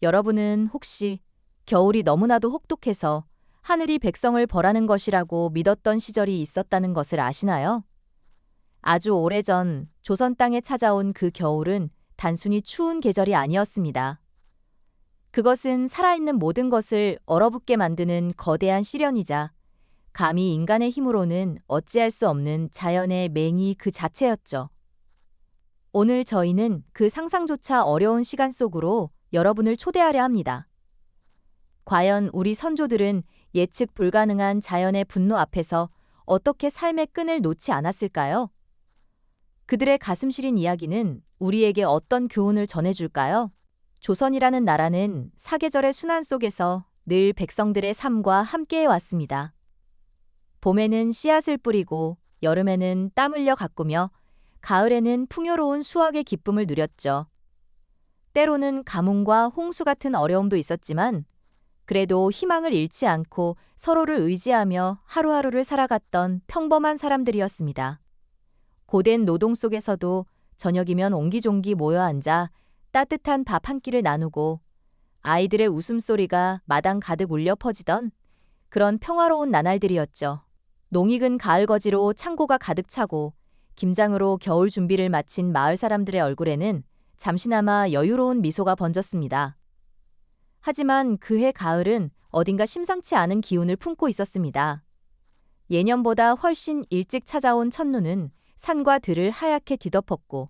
여러분은 혹시 겨울이 너무나도 혹독해서 하늘이 백성을 벌하는 것이라고 믿었던 시절이 있었다는 것을 아시나요? 아주 오래전 조선 땅에 찾아온 그 겨울은 단순히 추운 계절이 아니었습니다. 그것은 살아있는 모든 것을 얼어붙게 만드는 거대한 시련이자 감히 인간의 힘으로는 어찌할 수 없는 자연의 맹의 그 자체였죠. 오늘 저희는 그 상상조차 어려운 시간 속으로 여러분을 초대하려 합니다. 과연 우리 선조들은 예측 불가능한 자연의 분노 앞에서 어떻게 삶의 끈을 놓지 않았을까요? 그들의 가슴 시린 이야기는 우리에게 어떤 교훈을 전해줄까요? 조선이라는 나라는 사계절의 순환 속에서 늘 백성들의 삶과 함께해 왔습니다. 봄에는 씨앗을 뿌리고 여름에는 땀 흘려 가꾸며 가을에는 풍요로운 수확의 기쁨을 누렸죠. 때로는 가뭄과 홍수 같은 어려움도 있었지만 그래도 희망을 잃지 않고 서로를 의지하며 하루하루를 살아갔던 평범한 사람들이었습니다. 고된 노동 속에서도 저녁이면 옹기종기 모여 앉아 따뜻한 밥 한 끼를 나누고 아이들의 웃음소리가 마당 가득 울려 퍼지던 그런 평화로운 나날들이었죠. 농익은 가을거지로 창고가 가득 차고 김장으로 겨울 준비를 마친 마을 사람들의 얼굴에는 잠시나마 여유로운 미소가 번졌습니다. 하지만 그해 가을은 어딘가 심상치 않은 기운을 품고 있었습니다. 예년보다 훨씬 일찍 찾아온 첫눈은 산과 들을 하얗게 뒤덮었고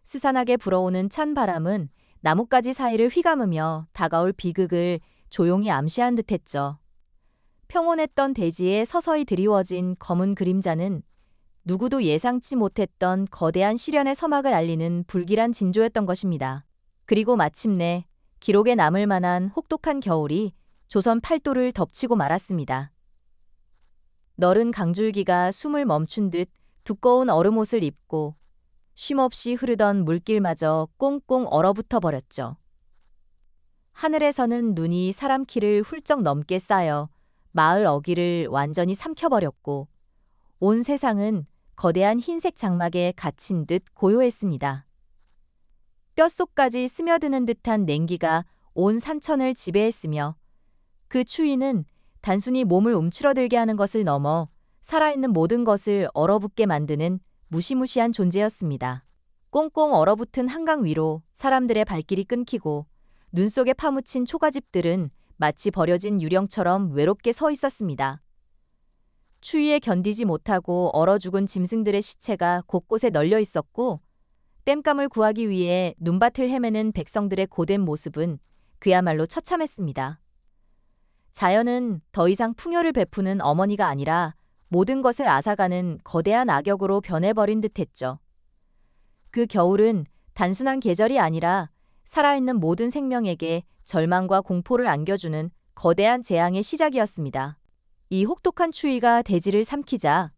스산하게 불어오는 찬 바람은 나뭇가지 사이를 휘감으며 다가올 비극을 조용히 암시한 듯했죠. 평온했던 대지에 서서히 드리워진 검은 그림자는 누구도 예상치 못했던 거대한 시련의 서막을 알리는 불길한 징조였던 것입니다. 그리고 마침내 기록에 남을 만한 혹독한 겨울이 조선 팔도를 덮치고 말았습니다. 너른 강줄기가 숨을 멈춘 듯 두꺼운 얼음옷을 입고 쉼없이 흐르던 물길마저 꽁꽁 얼어붙어 버렸죠. 하늘에서는 눈이 사람 키를 훌쩍 넘게 쌓여 마을 어귀를 완전히 삼켜버렸고 온 세상은 거대한 흰색 장막에 갇힌 듯 고요했습니다. 뼛속까지 스며드는 듯한 냉기가 온 산천을 지배했으며 그 추위는 단순히 몸을 움츠러들게 하는 것을 넘어 살아있는 모든 것을 얼어붙게 만드는 무시무시한 존재였습니다. 꽁꽁 얼어붙은 한강 위로 사람들의 발길이 끊기고 눈 속에 파묻힌 초가집들은 마치 버려진 유령처럼 외롭게 서 있었습니다. 추위에 견디지 못하고 얼어 죽은 짐승들의 시체가 곳곳에 널려 있었고 뗏감을 구하기 위해 눈밭을 헤매는 백성들의 고된 모습은 그야말로 처참했습니다. 자연은 더 이상 풍요를 베푸는 어머니가 아니라 모든 것을 앗아가는 거대한 악역으로 변해버린 듯했죠. 그 겨울은 단순한 계절이 아니라 살아있는 모든 생명에게 절망과 공포를 안겨주는 거대한 재앙의 시작이었습니다. 이 혹독한 추위가 대지를 삼키자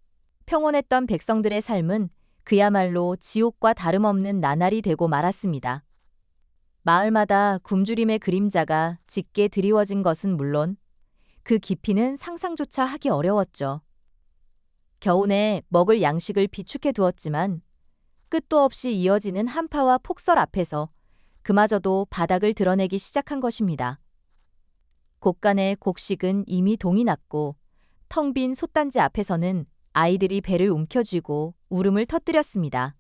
평온했던 백성들의 삶은 그야말로 지옥과 다름없는 나날이 되고 말았습니다. 마을마다 굶주림의 그림자가 짙게 드리워진 것은 물론 그 깊이는 상상조차 하기 어려웠죠. 겨우내 먹을 양식을 비축해 두었지만 끝도 없이 이어지는 한파와 폭설 앞에서 그마저도 바닥을 드러내기 시작한 것입니다. 곳간의 곡식은 이미 동이 났고 텅 빈 솥단지 앞에서는 아이들이 배를 움켜쥐고 울음을 터뜨렸습니다.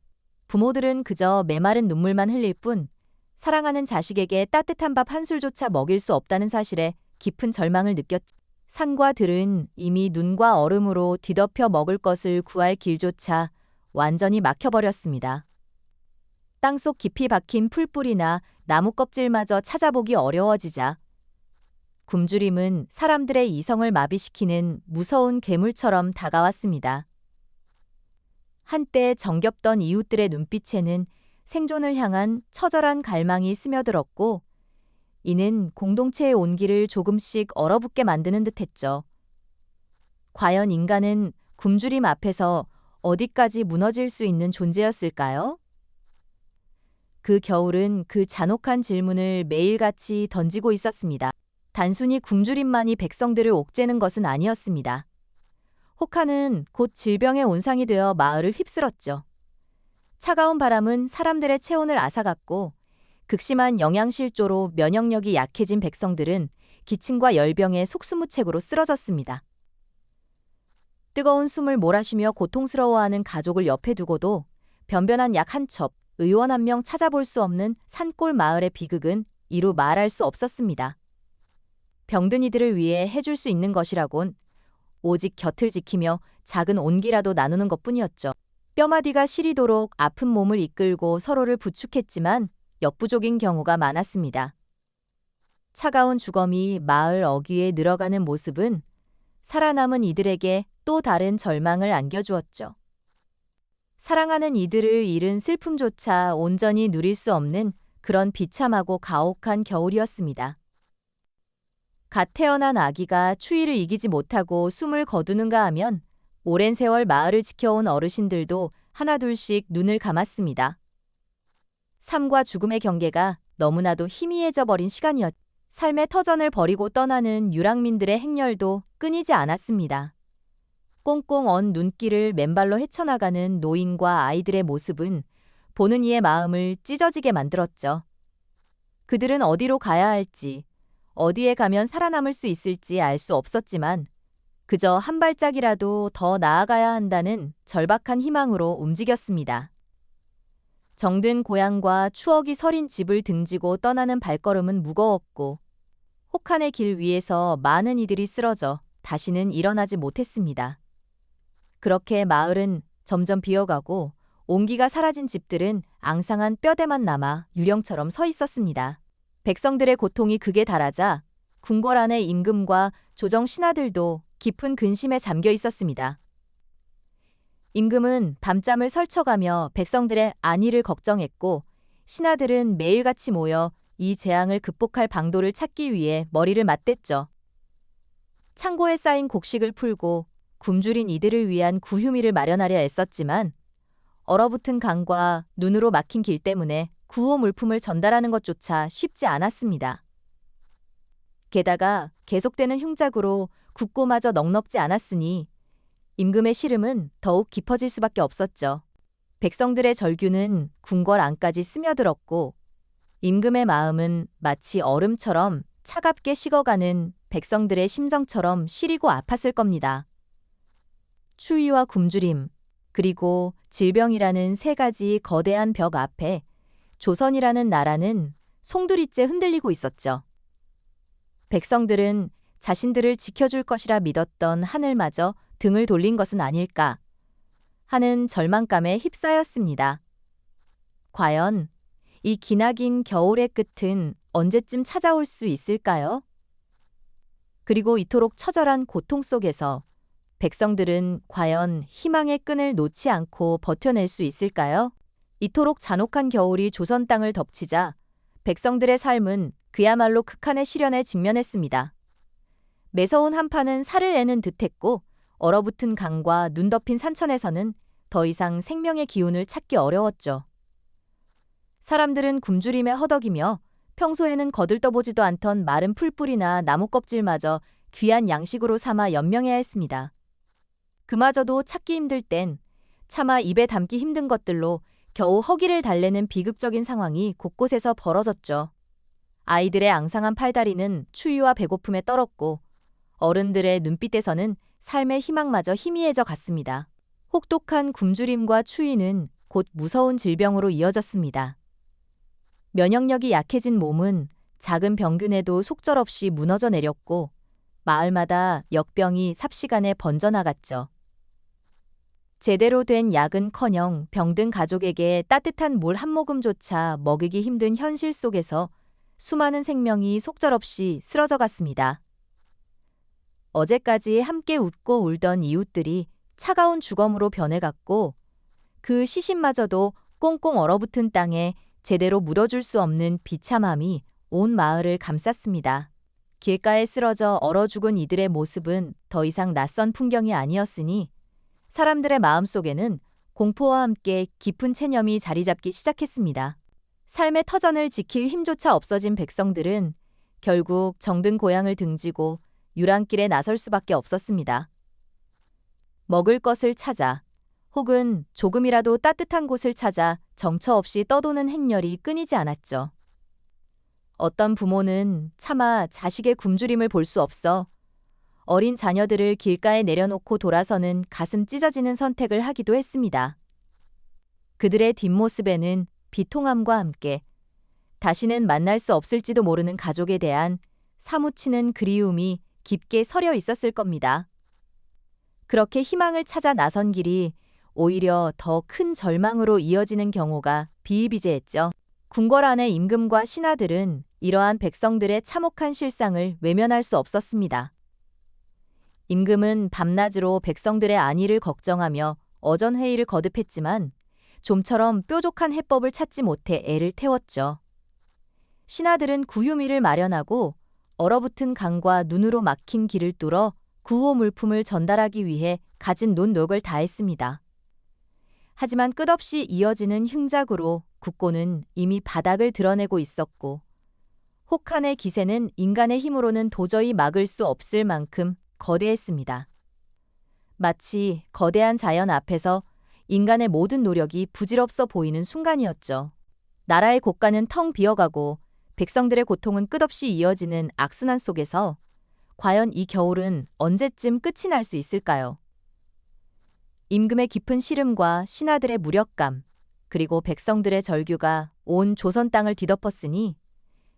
부모들은 그저 메마른 눈물만 흘릴 뿐 사랑하는 자식에게 따뜻한 밥 한 술조차 먹일 수 없다는 사실에 깊은 절망을 느꼈죠. 산과 들은 이미 눈과 얼음으로 뒤덮여 먹을 것을 구할 길조차 완전히 막혀버렸습니다. 땅속 깊이 박힌 풀뿌리나 나무 껍질마저 찾아보기 어려워지자 굶주림은 사람들의 이성을 마비시키는 무서운 괴물처럼 다가왔습니다. 한때 정겹던 이웃들의 눈빛에는 생존을 향한 처절한 갈망이 스며들었고 이는 공동체의 온기를 조금씩 얼어붙게 만드는 듯했죠. 과연 인간은 굶주림 앞에서 어디까지 무너질 수 있는 존재였을까요? 그 겨울은 그 잔혹한 질문을 매일같이 던지고 있었습니다. 단순히 굶주림만이 백성들을 옥죄는 것은 아니었습니다. 혹한은 곧 질병의 온상이 되어 마을을 휩쓸었죠. 차가운 바람은 사람들의 체온을 앗아갔고 극심한 영양실조로 면역력이 약해진 백성들은 기침과 열병에 속수무책으로 쓰러졌습니다. 뜨거운 숨을 몰아쉬며 고통스러워하는 가족을 옆에 두고도 변변한 약 한 첩, 의원 한 명 찾아볼 수 없는 산골 마을의 비극은 이루 말할 수 없었습니다. 병든 이들을 위해 해줄 수 있는 것이라곤 오직 곁을 지키며 작은 온기라도 나누는 것뿐이었죠. 뼈마디가 시리도록 아픈 몸을 이끌고 서로를 부축했지만 역부족인 경우가 많았습니다. 차가운 주검이 마을 어귀에 늘어가는 모습은 살아남은 이들에게 또 다른 절망을 안겨주었죠. 사랑하는 이들을 잃은 슬픔조차 온전히 누릴 수 없는 그런 비참하고 가혹한 겨울이었습니다. 갓 태어난 아기가 추위를 이기지 못하고 숨을 거두는가 하면 오랜 세월 마을을 지켜온 어르신들도 하나둘씩 눈을 감았습니다. 삶과 죽음의 경계가 너무나도 희미해져 버린 시간이었죠. 삶의 터전을 버리고 떠나는 유랑민들의 행렬도 끊이지 않았습니다. 꽁꽁 언 눈길을 맨발로 헤쳐나가는 노인과 아이들의 모습은 보는 이의 마음을 찢어지게 만들었죠. 그들은 어디로 가야 할지, 어디에 가면 살아남을 수 있을지 알 수 없었지만 그저 한 발짝이라도 더 나아가야 한다는 절박한 희망으로 움직였습니다. 정든 고향과 추억이 서린 집을 등지고 떠나는 발걸음은 무거웠고 혹한의 길 위에서 많은 이들이 쓰러져 다시는 일어나지 못했습니다. 그렇게 마을은 점점 비어가고 온기가 사라진 집들은 앙상한 뼈대만 남아 유령처럼 서 있었습니다. 백성들의 고통이 극에 달하자 궁궐 안의 임금과 조정 신하들도 깊은 근심에 잠겨 있었습니다. 임금은 밤잠을 설쳐가며 백성들의 안위를 걱정했고 신하들은 매일같이 모여 이 재앙을 극복할 방도를 찾기 위해 머리를 맞댔죠. 창고에 쌓인 곡식을 풀고 굶주린 이들을 위한 구유미를 마련하려 애썼지만 얼어붙은 강과 눈으로 막힌 길 때문에 구호 물품을 전달하는 것조차 쉽지 않았습니다. 게다가 계속되는 흉작으로 국고마저 넉넉지 않았으니 임금의 시름은 더욱 깊어질 수밖에 없었죠. 백성들의 절규는 궁궐 안까지 스며들었고 임금의 마음은 마치 얼음처럼 차갑게 식어가는 백성들의 심정처럼 시리고 아팠을 겁니다. 추위와 굶주림, 그리고 질병이라는 세 가지 거대한 벽 앞에 조선이라는 나라는 송두리째 흔들리고 있었죠. 백성들은 자신들을 지켜줄 것이라 믿었던 하늘마저 등을 돌린 것은 아닐까 하는 절망감에 휩싸였습니다. 과연 이 기나긴 겨울의 끝은 언제쯤 찾아올 수 있을까요? 그리고 이토록 처절한 고통 속에서 백성들은 과연 희망의 끈을 놓지 않고 버텨낼 수 있을까요? 이토록 잔혹한 겨울이 조선 땅을 덮치자 백성들의 삶은 그야말로 극한의 시련에 직면했습니다. 매서운 한파는 살을 내는 듯했고 얼어붙은 강과 눈 덮인 산천에서는 더 이상 생명의 기운을 찾기 어려웠죠. 사람들은 굶주림에 허덕이며 평소에는 거들떠보지도 않던 마른 풀뿌리나 나무 껍질마저 귀한 양식으로 삼아 연명해야 했습니다. 그마저도 찾기 힘들 땐 차마 입에 담기 힘든 것들로 겨우 허기를 달래는 비극적인 상황이 곳곳에서 벌어졌죠. 아이들의 앙상한 팔다리는 추위와 배고픔에 떨었고 어른들의 눈빛에서는 삶의 희망마저 희미해져 갔습니다. 혹독한 굶주림과 추위는 곧 무서운 질병으로 이어졌습니다. 면역력이 약해진 몸은 작은 병균에도 속절없이 무너져 내렸고 마을마다 역병이 삽시간에 번져나갔죠. 제대로 된 약은커녕 병든 가족에게 따뜻한 물 한 모금조차 먹이기 힘든 현실 속에서 수많은 생명이 속절없이 쓰러져 갔습니다. 어제까지 함께 웃고 울던 이웃들이 차가운 주검으로 변해갔고 그 시신마저도 꽁꽁 얼어붙은 땅에 제대로 묻어줄 수 없는 비참함이 온 마을을 감쌌습니다. 길가에 쓰러져 얼어 죽은 이들의 모습은 더 이상 낯선 풍경이 아니었으니 사람들의 마음속에는 공포와 함께 깊은 체념이 자리 잡기 시작했습니다. 삶의 터전을 지킬 힘조차 없어진 백성들은 결국 정든 고향을 등지고 유랑길에 나설 수밖에 없었습니다. 먹을 것을 찾아 혹은 조금이라도 따뜻한 곳을 찾아 정처 없이 떠도는 행렬이 끊이지 않았죠. 어떤 부모는 차마 자식의 굶주림을 볼 수 없어 어린 자녀들을 길가에 내려놓고 돌아서는 가슴 찢어지는 선택을 하기도 했습니다. 그들의 뒷모습에는 비통함과 함께 다시는 만날 수 없을지도 모르는 가족에 대한 사무치는 그리움이 깊게 서려 있었을 겁니다. 그렇게 희망을 찾아 나선 길이 오히려 더 큰 절망으로 이어지는 경우가 비일비재했죠. 궁궐 안의 임금과 신하들은 이러한 백성들의 참혹한 실상을 외면할 수 없었습니다. 임금은 밤낮으로 백성들의 안위를 걱정하며 어전회의를 거듭했지만 좀처럼 뾰족한 해법을 찾지 못해 애를 태웠죠. 신하들은 구유미를 마련하고 얼어붙은 강과 눈으로 막힌 길을 뚫어 구호 물품을 전달하기 위해 갖은 논노력을 다했습니다. 하지만 끝없이 이어지는 흉작으로 국고는 이미 바닥을 드러내고 있었고 혹한의 기세는 인간의 힘으로는 도저히 막을 수 없을 만큼 거대했습니다. 마치 거대한 자연 앞에서 인간의 모든 노력이 부질없어 보이는 순간이었죠. 나라의 고가는 텅 비어가고 백성들의 고통은 끝없이 이어지는 악순환 속에서 과연 이 겨울은 언제쯤 끝이 날 수 있을까요? 임금의 깊은 시름과 신하들의 무력감, 그리고 백성들의 절규가 온 조선 땅을 뒤덮었으니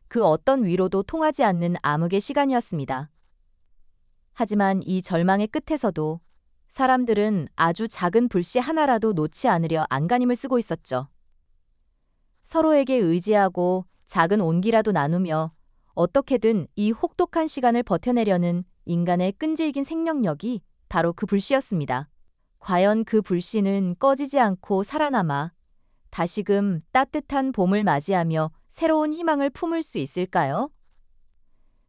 그 어떤 위로도 통하지 않는 암흑의 시간이었습니다. 하지만 이 절망의 끝에서도 사람들은 아주 작은 불씨 하나라도 놓지 않으려 안간힘을 쓰고 있었죠. 서로에게 의지하고 작은 온기라도 나누며 어떻게든 이 혹독한 시간을 버텨내려는 인간의 끈질긴 생명력이 바로 그 불씨였습니다. 과연 그 불씨는 꺼지지 않고 살아남아 다시금 따뜻한 봄을 맞이하며 새로운 희망을 품을 수 있을까요?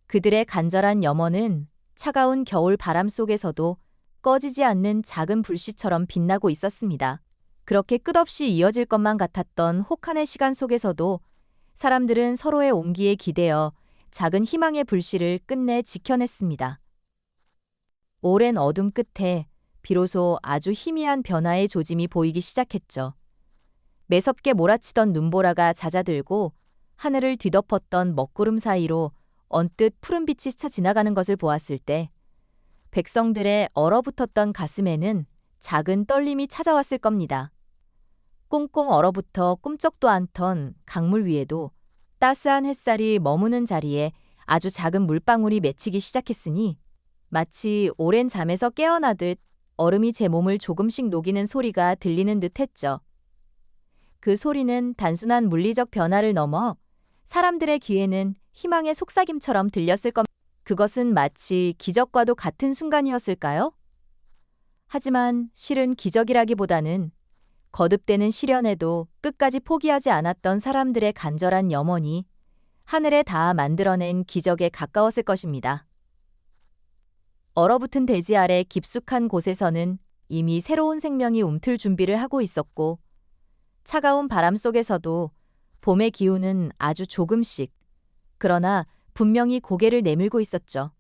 그들의 간절한 염원은 차가운 겨울 바람 속에서도 꺼지지 않는 작은 불씨처럼 빛나고 있었습니다. 그렇게 끝없이 이어질 것만 같았던 혹한의 시간 속에서도 사람들은 서로의 온기에 기대어 작은 희망의 불씨를 끝내 지켜냈습니다. 오랜 어둠 끝에 비로소 아주 희미한 변화의 조짐이 보이기 시작했죠. 매섭게 몰아치던 눈보라가 잦아들고 하늘을 뒤덮었던 먹구름 사이로 언뜻 푸른빛이 스쳐 지나가는 것을 보았을 때 백성들의 얼어붙었던 가슴에는 작은 떨림이 찾아왔을 겁니다. 꽁꽁 얼어붙어 꿈쩍도 않던 강물 위에도 따스한 햇살이 머무는 자리에 아주 작은 물방울이 맺히기 시작했으니 마치 오랜 잠에서 깨어나듯 얼음이 제 몸을 조금씩 녹이는 소리가 들리는 듯 했죠. 그 소리는 단순한 물리적 변화를 넘어 사람들의 귀에는 희망의 속삭임처럼 들렸을 겁니다. 그것은 마치 기적과도 같은 순간이었을까요? 하지만 실은 기적이라기보다는 거듭되는 시련에도 끝까지 포기하지 않았던 사람들의 간절한 염원이 하늘에 닿아 만들어낸 기적에 가까웠을 것입니다. 얼어붙은 대지 아래 깊숙한 곳에서는 이미 새로운 생명이 움틀 준비를 하고 있었고 차가운 바람 속에서도 봄의 기운은 아주 조금씩, 그러나 분명히 고개를 내밀고 있었죠.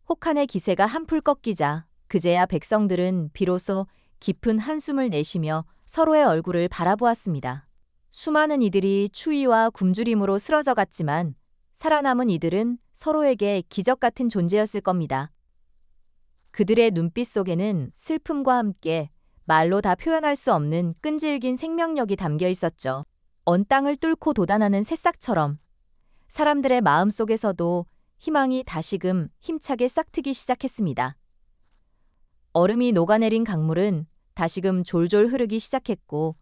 혹한의 기세가 한풀 꺾이자 그제야 백성들은 비로소 깊은 한숨을 내쉬며 서로의 얼굴을 바라보았습니다. 수많은 이들이 추위와 굶주림으로 쓰러져 갔지만 살아남은 이들은 서로에게 기적 같은 존재였을 겁니다. 그들의 눈빛 속에는 슬픔과 함께 말로 다 표현할 수 없는 끈질긴 생명력이 담겨 있었죠. 언 땅을 뚫고 돋아나는 새싹처럼 사람들의 마음 속에서도 희망이 다시금 힘차게 싹트기 시작했습니다. 얼음이 녹아내린 강물은 다시금 졸졸 흐르기 시작했고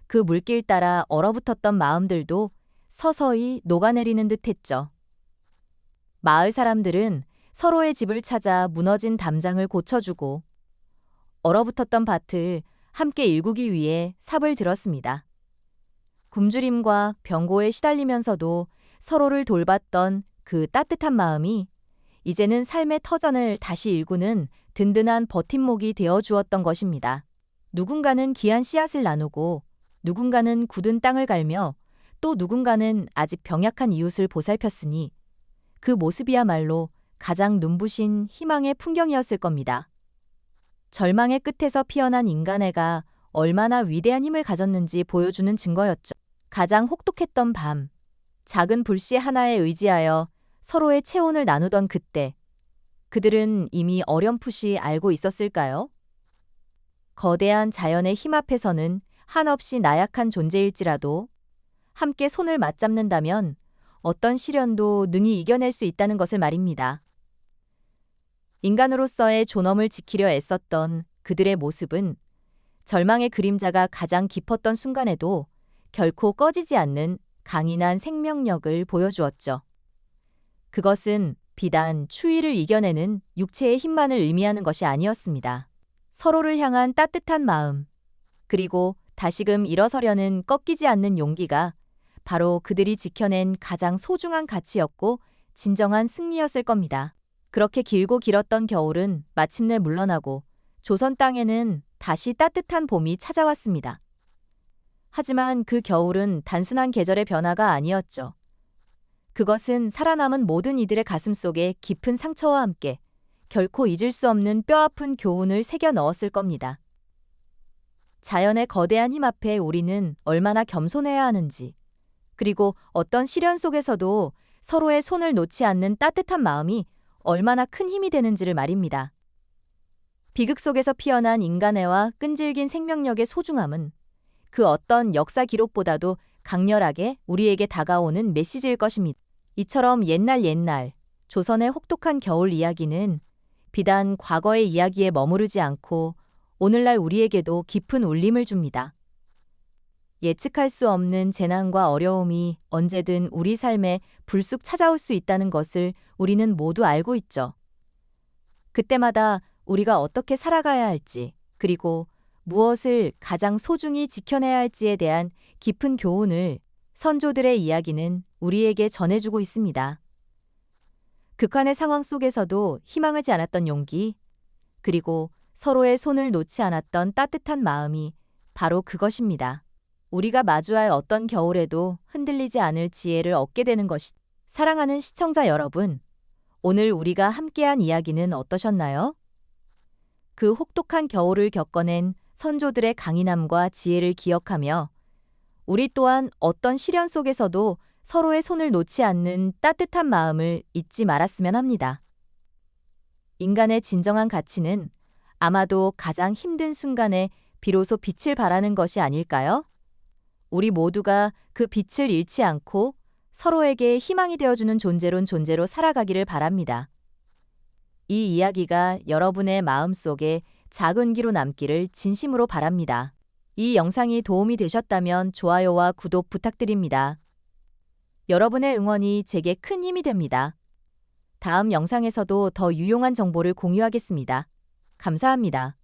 그 물길 따라 얼어붙었던 마음들도 서서히 녹아내리는 듯했죠. 마을 사람들은 서로의 집을 찾아 무너진 담장을 고쳐주고 얼어붙었던 밭을 함께 일구기 위해 삽을 들었습니다. 굶주림과 병고에 시달리면서도 서로를 돌봤던 그 따뜻한 마음이 이제는 삶의 터전을 다시 일구는 든든한 버팀목이 되어 주었던 것입니다. 누군가는 귀한 씨앗을 나누고 누군가는 굳은 땅을 갈며 또 누군가는 아직 병약한 이웃을 보살폈으니 그 모습이야말로 가장 눈부신 희망의 풍경이었을 겁니다. 절망의 끝에서 피어난 인간애가 얼마나 위대한 힘을 가졌는지 보여주는 증거였죠. 가장 혹독했던 밤, 작은 불씨 하나에 의지하여 서로의 체온을 나누던 그때, 그들은 이미 어렴풋이 알고 있었을까요? 거대한 자연의 힘 앞에서는 한없이 나약한 존재일지라도 함께 손을 맞잡는다면 어떤 시련도 능히 이겨낼 수 있다는 것을 말입니다. 인간으로서의 존엄을 지키려 애썼던 그들의 모습은 절망의 그림자가 가장 깊었던 순간에도 결코 꺼지지 않는 강인한 생명력을 보여주었죠. 그것은 비단 추위를 이겨내는 육체의 힘만을 의미하는 것이 아니었습니다. 서로를 향한 따뜻한 마음, 그리고 다시금 일어서려는 꺾이지 않는 용기가 바로 그들이 지켜낸 가장 소중한 가치였고 진정한 승리였을 겁니다. 그렇게 길고 길었던 겨울은 마침내 물러나고 조선 땅에는 다시 따뜻한 봄이 찾아왔습니다. 하지만 그 겨울은 단순한 계절의 변화가 아니었죠. 그것은 살아남은 모든 이들의 가슴 속에 깊은 상처와 함께 결코 잊을 수 없는 뼈아픈 교훈을 새겨 넣었을 겁니다. 자연의 거대한 힘 앞에 우리는 얼마나 겸손해야 하는지, 그리고 어떤 시련 속에서도 서로의 손을 놓지 않는 따뜻한 마음이 얼마나 큰 힘이 되는지를 말입니다. 비극 속에서 피어난 인간애와 끈질긴 생명력의 소중함은 그 어떤 역사 기록보다도 강렬하게 우리에게 다가오는 메시지일 것입니다. 이처럼 옛날 조선의 혹독한 겨울 이야기는 비단 과거의 이야기에 머무르지 않고 오늘날 우리에게도 깊은 울림을 줍니다. 예측할 수 없는 재난과 어려움이 언제든 우리 삶에 불쑥 찾아올 수 있다는 것을 우리는 모두 알고 있죠. 그때마다 우리가 어떻게 살아가야 할지, 그리고 무엇을 가장 소중히 지켜내야 할지에 대한 깊은 교훈을 선조들의 이야기는 우리에게 전해주고 있습니다. 극한의 상황 속에서도 희망하지 않았던 용기, 그리고 서로의 손을 놓지 않았던 따뜻한 마음이 바로 그것입니다. 우리가 마주할 어떤 겨울에도 흔들리지 않을 지혜를 얻게 되는 것이. 사랑하는 시청자 여러분, 오늘 우리가 함께한 이야기는 어떠셨나요? 그 혹독한 겨울을 겪어낸 선조들의 강인함과 지혜를 기억하며 우리 또한 어떤 시련 속에서도 서로의 손을 놓지 않는 따뜻한 마음을 잊지 말았으면 합니다. 인간의 진정한 가치는 아마도 가장 힘든 순간에 비로소 빛을 발하는 것이 아닐까요? 우리 모두가 그 빛을 잃지 않고 서로에게 희망이 되어주는 존재로 살아가기를 바랍니다. 이 이야기가 여러분의 마음속에 작은 기로 남기를 진심으로 바랍니다. 이 영상이 도움이 되셨다면 좋아요와 구독 부탁드립니다. 여러분의 응원이 제게 큰 힘이 됩니다. 다음 영상에서도 더 유용한 정보를 공유하겠습니다. 감사합니다.